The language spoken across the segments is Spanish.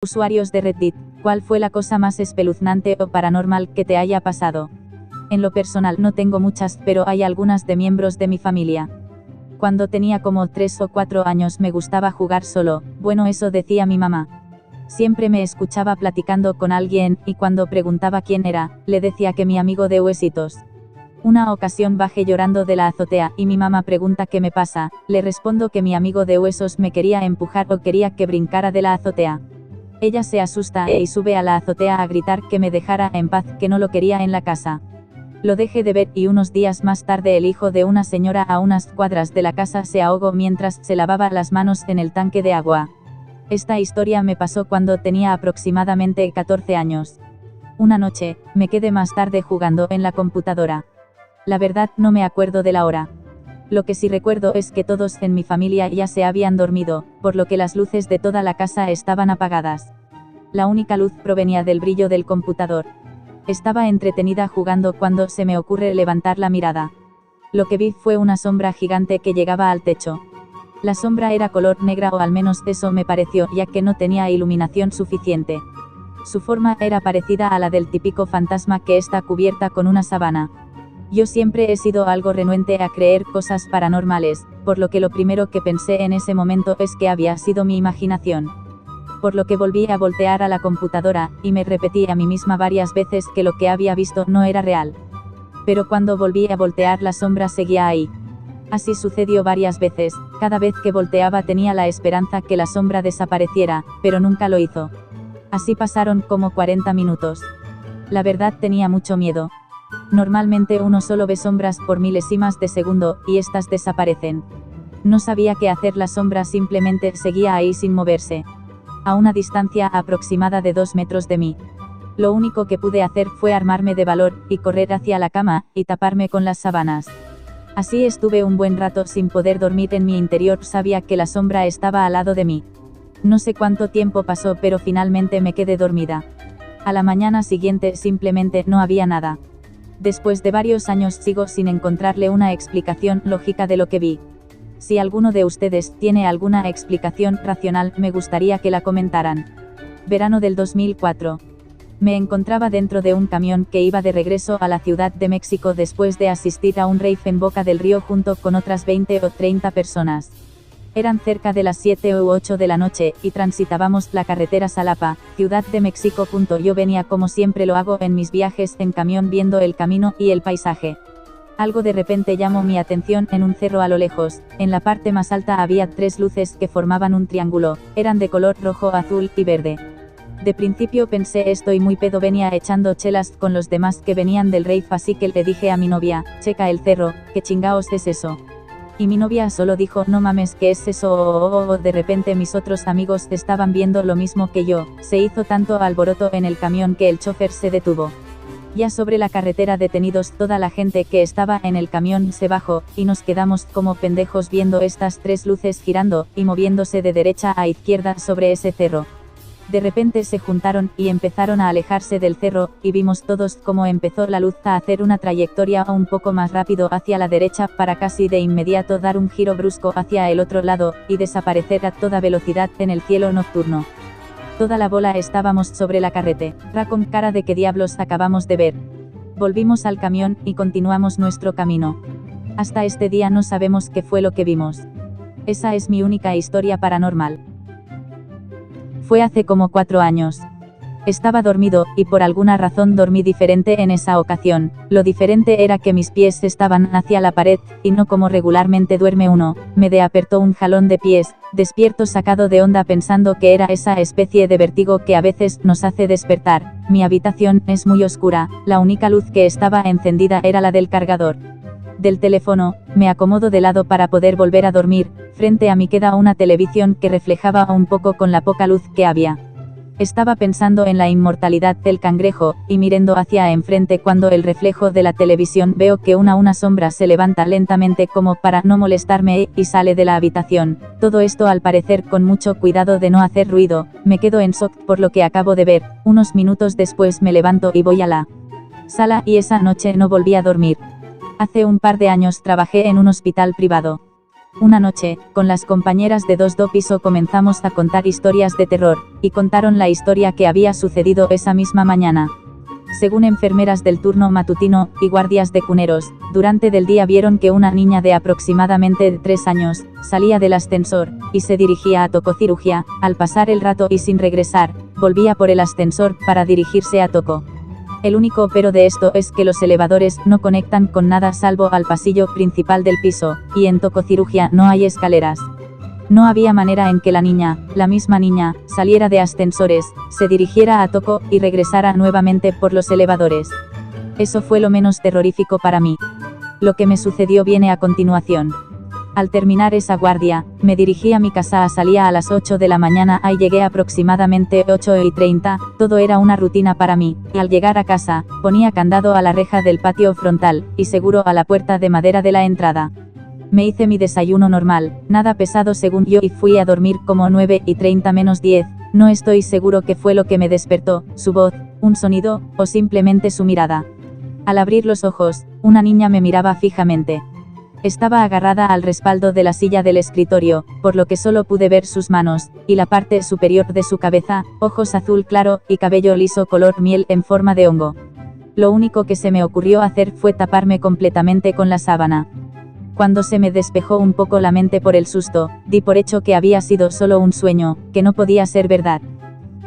Usuarios de Reddit, ¿cuál fue la cosa más espeluznante o paranormal que te haya pasado? En lo personal no tengo muchas, pero hay algunas de miembros de mi familia. Cuando tenía como 3 o 4 años me gustaba jugar solo, bueno, eso decía mi mamá. Siempre me escuchaba platicando con alguien, y cuando preguntaba quién era, le decía que mi amigo de huesitos. Una ocasión bajé llorando de la azotea, y mi mamá pregunta qué me pasa, le respondo que mi amigo de huesos me quería empujar o quería que brincara de la azotea. Ella se asusta y sube a la azotea a gritar que me dejara en paz, que no lo quería en la casa. Lo dejé de ver y unos días más tarde el hijo de una señora a unas cuadras de la casa se ahogó mientras se lavaba las manos en el tanque de agua. Esta historia me pasó cuando tenía aproximadamente 14 años. Una noche, me quedé más tarde jugando en la computadora. La verdad no me acuerdo de la hora. Lo que sí recuerdo es que todos en mi familia ya se habían dormido, por lo que las luces de toda la casa estaban apagadas. La única luz provenía del brillo del computador. Estaba entretenida jugando cuando se me ocurre levantar la mirada. Lo que vi fue una sombra gigante que llegaba al techo. La sombra era color negra, o al menos eso me pareció, ya que no tenía iluminación suficiente. Su forma era parecida a la del típico fantasma que está cubierta con una sábana. Yo siempre he sido algo renuente a creer cosas paranormales, por lo que lo primero que pensé en ese momento es que había sido mi imaginación. Por lo que volví a voltear a la computadora, y me repetí a mí misma varias veces que lo que había visto no era real. Pero cuando volví a voltear la sombra seguía ahí. Así sucedió varias veces, cada vez que volteaba tenía la esperanza que la sombra desapareciera, pero nunca lo hizo. Así pasaron como 40 minutos. La verdad tenía mucho miedo. Normalmente uno solo ve sombras por milésimas de segundo, y estas desaparecen. No sabía qué hacer, la sombra simplemente seguía ahí sin moverse. A una distancia aproximada de 2 metros de mí. Lo único que pude hacer fue armarme de valor, y correr hacia la cama, y taparme con las sábanas. Así estuve un buen rato sin poder dormir. En mi interior sabía que la sombra estaba al lado de mí. No sé cuánto tiempo pasó, pero finalmente me quedé dormida. A la mañana siguiente simplemente no había nada. Después de varios años sigo sin encontrarle una explicación lógica de lo que vi. Si alguno de ustedes tiene alguna explicación racional, me gustaría que la comentaran. Verano del 2004. Me encontraba dentro de un camión que iba de regreso a la Ciudad de México después de asistir a un rave en Boca del Río junto con otras 20 o 30 personas. Eran cerca de las 7 u 8 de la noche, y transitábamos la carretera Xalapa, Ciudad de México. Yo venía como siempre lo hago en mis viajes en camión, viendo el camino y el paisaje. Algo de repente llamó mi atención en un cerro a lo lejos. En la parte más alta había 3 luces que formaban un triángulo, eran de color rojo, azul y verde. De principio pensé, estoy muy pedo, venía echando chelas con los demás que venían del rave, así que le dije a mi novia, checa el cerro, ¿qué chingaos es eso? Y mi novia solo dijo, no mames, ¿qué es eso? De repente mis otros amigos estaban viendo lo mismo que yo. Se hizo tanto alboroto en el camión que el chofer se detuvo. Ya sobre la carretera detenidos, toda la gente que estaba en el camión se bajó, y nos quedamos como pendejos viendo estas 3 luces girando, y moviéndose de derecha a izquierda sobre ese cerro. De repente se juntaron, y empezaron a alejarse del cerro, y vimos todos cómo empezó la luz a hacer una trayectoria un poco más rápido hacia la derecha, para casi de inmediato dar un giro brusco hacia el otro lado, y desaparecer a toda velocidad en el cielo nocturno. Toda la bola estábamos sobre la carretera con cara de ¿qué diablos acabamos de ver? Volvimos al camión, y continuamos nuestro camino. Hasta este día no sabemos qué fue lo que vimos. Esa es mi única historia paranormal. Fue hace como 4 años. Estaba dormido, y por alguna razón dormí diferente en esa ocasión. Lo diferente era que mis pies estaban hacia la pared, y no como regularmente duerme uno. Me despertó un jalón de pies. Despierto sacado de onda pensando que era esa especie de vértigo que a veces nos hace despertar. Mi habitación es muy oscura, la única luz que estaba encendida era la del cargador del teléfono. Me acomodo de lado para poder volver a dormir. Frente a mí queda una televisión que reflejaba un poco con la poca luz que había. Estaba pensando en la inmortalidad del cangrejo, y mirando hacia enfrente cuando el reflejo de la televisión veo que una sombra se levanta lentamente como para no molestarme y sale de la habitación. Todo esto al parecer con mucho cuidado de no hacer ruido. Me quedo en shock por lo que acabo de ver. Unos minutos después me levanto y voy a la sala, y esa noche no volví a dormir. Hace un par de años trabajé en un hospital privado. Una noche, con las compañeras de 2 piso comenzamos a contar historias de terror, y contaron la historia que había sucedido esa misma mañana. Según enfermeras del turno matutino y guardias de cuneros, durante del día vieron que una niña de aproximadamente 3 años, salía del ascensor, y se dirigía a tococirugía. Al pasar el rato y sin regresar, volvía por el ascensor para dirigirse a toco. El único pero de esto es que los elevadores no conectan con nada salvo al pasillo principal del piso, y en tococirugía no hay escaleras. No había manera en que la niña, la misma niña, saliera de ascensores, se dirigiera a toco y regresara nuevamente por los elevadores. Eso fue lo menos terrorífico para mí. Lo que me sucedió viene a continuación. Al terminar esa guardia, me dirigí a mi casa. Salía a las 8 de la mañana y llegué aproximadamente 8:30, todo era una rutina para mí. Al llegar a casa, ponía candado a la reja del patio frontal, y seguro a la puerta de madera de la entrada. Me hice mi desayuno normal, nada pesado según yo, y fui a dormir como 9:30 menos 10, no estoy seguro qué fue lo que me despertó, su voz, un sonido, o simplemente su mirada. Al abrir los ojos, una niña me miraba fijamente. Estaba agarrada al respaldo de la silla del escritorio, por lo que solo pude ver sus manos, y la parte superior de su cabeza, ojos azul claro, y cabello liso color miel en forma de hongo. Lo único que se me ocurrió hacer fue taparme completamente con la sábana. Cuando se me despejó un poco la mente por el susto, di por hecho que había sido solo un sueño, que no podía ser verdad.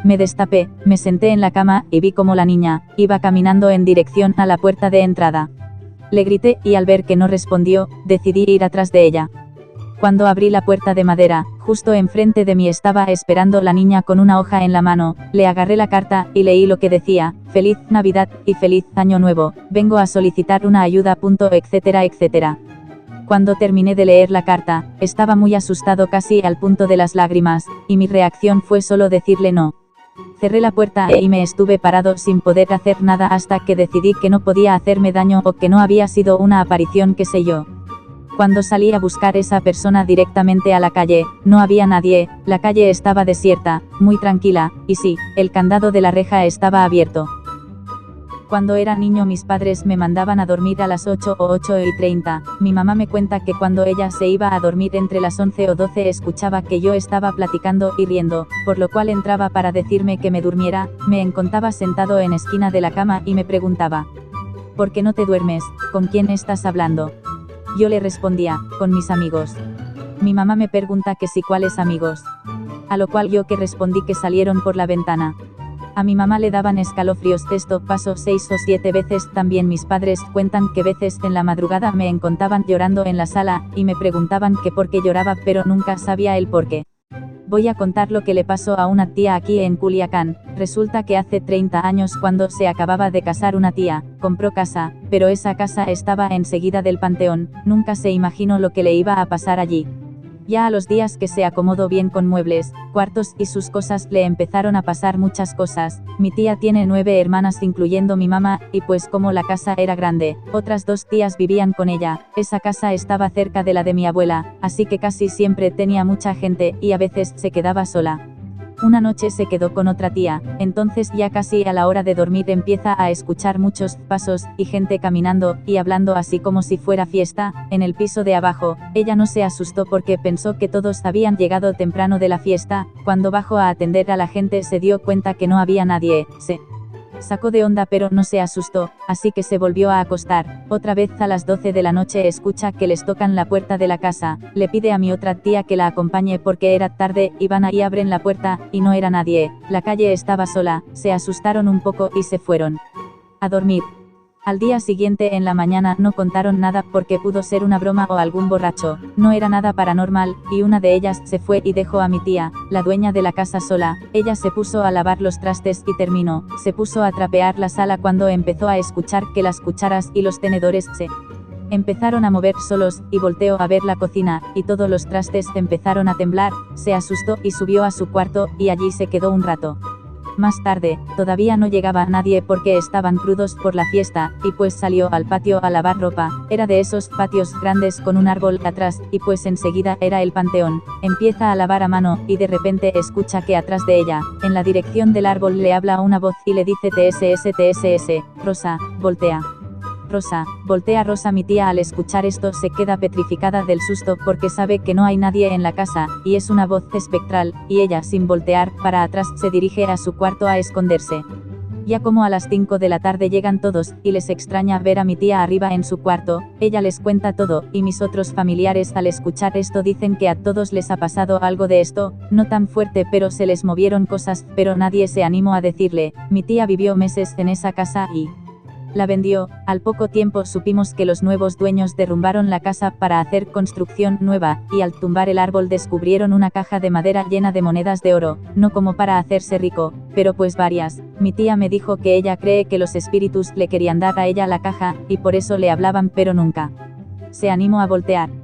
Me destapé, me senté en la cama, y vi como la niña iba caminando en dirección a la puerta de entrada. Le grité, y al ver que no respondió, decidí ir atrás de ella. Cuando abrí la puerta de madera, justo enfrente de mí estaba esperando la niña con una hoja en la mano. Le agarré la carta, y leí lo que decía: Feliz Navidad, y Feliz Año Nuevo, vengo a solicitar una ayuda, etcétera, etcétera. Cuando terminé de leer la carta, estaba muy asustado casi al punto de las lágrimas, y mi reacción fue solo decirle no. Cerré la puerta y me estuve parado sin poder hacer nada hasta que decidí que no podía hacerme daño o que no había sido una aparición, qué sé yo. Cuando salí a buscar esa persona directamente a la calle, no había nadie, la calle estaba desierta, muy tranquila, y sí, el candado de la reja estaba abierto. Cuando era niño mis padres me mandaban a dormir a las 8 o 8:30, mi mamá me cuenta que cuando ella se iba a dormir entre las 11 o 12 escuchaba que yo estaba platicando y riendo, por lo cual entraba para decirme que me durmiera. Me encontraba sentado en esquina de la cama y me preguntaba: ¿por qué no te duermes? ¿Con quién estás hablando? Yo le respondía: con mis amigos. Mi mamá me pregunta que si cuáles amigos. A lo cual yo que respondí que salieron por la ventana. A mi mamá le daban escalofríos. Esto pasó 6 o 7 veces. También mis padres cuentan que veces en la madrugada me encontraban llorando en la sala, y me preguntaban que por qué lloraba, pero nunca sabía el por qué. Voy a contar lo que le pasó a una tía aquí en Culiacán. Resulta que hace 30 años, cuando se acababa de casar una tía, compró casa, pero esa casa estaba enseguida del panteón. Nunca se imaginó lo que le iba a pasar allí. Ya a los días que se acomodó bien con muebles, cuartos y sus cosas, le empezaron a pasar muchas cosas. Mi tía tiene 9 hermanas incluyendo mi mamá, y pues como la casa era grande, otras 2 tías vivían con ella. Esa casa estaba cerca de la de mi abuela, así que casi siempre tenía mucha gente, y a veces se quedaba sola. Una noche se quedó con otra tía, entonces ya casi a la hora de dormir empieza a escuchar muchos pasos, y gente caminando, y hablando así como si fuera fiesta, en el piso de abajo. Ella no se asustó porque pensó que todos habían llegado temprano de la fiesta. Cuando bajó a atender a la gente se dio cuenta que no había nadie, se sacó de onda pero no se asustó, así que se volvió a acostar. Otra vez a las 12 de la noche escucha que les tocan la puerta de la casa, le pide a mi otra tía que la acompañe porque era tarde, y van ahí, abren la puerta, y no era nadie, la calle estaba sola, se asustaron un poco y se fueron a dormir. Al día siguiente en la mañana no contaron nada porque pudo ser una broma o algún borracho, no era nada paranormal, y una de ellas se fue y dejó a mi tía, la dueña de la casa, sola. Ella se puso a lavar los trastes y terminó, se puso a trapear la sala cuando empezó a escuchar que las cucharas y los tenedores se empezaron a mover solos, y volteó a ver la cocina, y todos los trastes empezaron a temblar. Se asustó y subió a su cuarto, y allí se quedó un rato. Más tarde, todavía no llegaba nadie porque estaban crudos por la fiesta, y pues salió al patio a lavar ropa. Era de esos patios grandes con un árbol atrás, y pues enseguida era el panteón. Empieza a lavar a mano, y de repente escucha que atrás de ella, en la dirección del árbol, le habla una voz y le dice: TSS, TSS, Rosa, voltea. Rosa, voltea Rosa. Mi tía al escuchar esto se queda petrificada del susto porque sabe que no hay nadie en la casa, y es una voz espectral, y ella sin voltear para atrás se dirige a su cuarto a esconderse. Ya como a las 5 de la tarde llegan todos, y les extraña ver a mi tía arriba en su cuarto. Ella les cuenta todo, y mis otros familiares al escuchar esto dicen que a todos les ha pasado algo de esto, no tan fuerte pero se les movieron cosas, pero nadie se animó a decirle. Mi tía vivió meses en esa casa y la vendió. Al poco tiempo supimos que los nuevos dueños derrumbaron la casa para hacer construcción nueva, y al tumbar el árbol descubrieron una caja de madera llena de monedas de oro, no como para hacerse rico, pero pues varias. Mi tía me dijo que ella cree que los espíritus le querían dar a ella la caja, y por eso le hablaban pero nunca se animó a voltear.